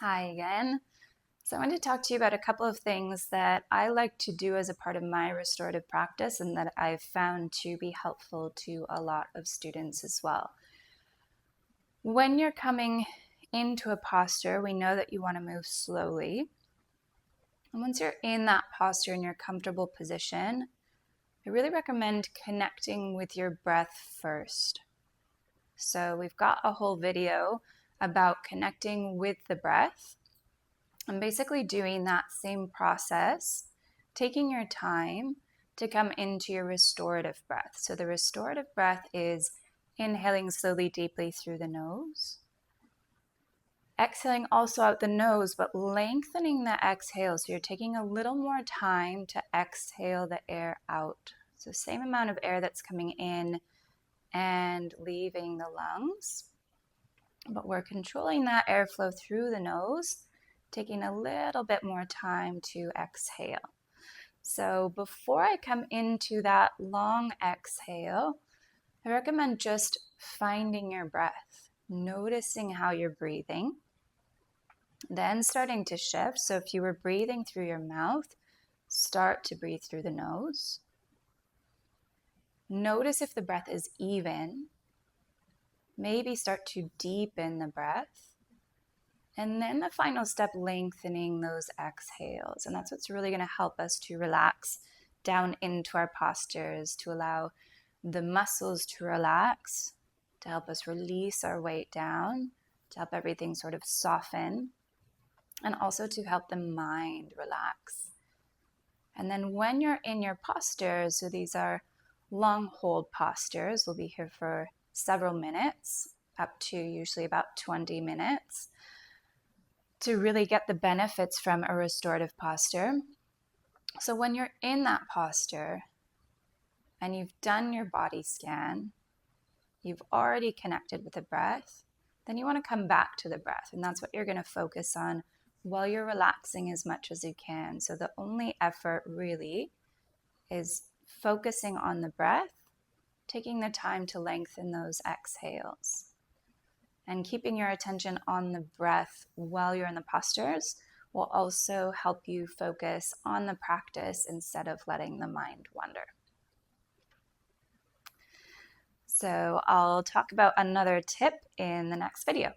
Hi again. So I want to talk to you about a couple of things that I like to do as a part of my restorative practice and that I've found to be helpful to a lot of students as well. When you're coming into a posture, we know that you want to move slowly. And once you're in that posture in your comfortable position, I really recommend connecting with your breath first. So we've got a whole video about connecting with the breath. And basically doing that same process, taking your time to come into your restorative breath. So the restorative breath is inhaling slowly, deeply through the nose. Exhaling also out the nose, but lengthening the exhale. So you're taking a little more time to exhale the air out. So same amount of air that's coming in and leaving the lungs, but we're controlling that airflow through the nose, taking a little bit more time to exhale. So before I come into that long exhale, I recommend just finding your breath, noticing how you're breathing, then starting to shift. So if you were breathing through your mouth, start to breathe through the nose. Notice if the breath is even. Maybe start to deepen the breath. And then the final step, lengthening those exhales. And that's what's really going to help us to relax down into our postures, to allow the muscles to relax, to help us release our weight down, to help everything sort of soften, and also to help the mind relax. And then when you're in your postures, so these are long hold postures, we'll be here for several minutes, up to usually about 20 minutes. To really get the benefits from a restorative posture. So when you're in that posture and you've done your body scan, you've already connected with the breath, then you want to come back to the breath. And that's what you're going to focus on while you're relaxing as much as you can. So the only effort really is focusing on the breath, taking the time to lengthen those exhales. And keeping your attention on the breath while you're in the postures will also help you focus on the practice instead of letting the mind wander. So I'll talk about another tip in the next video.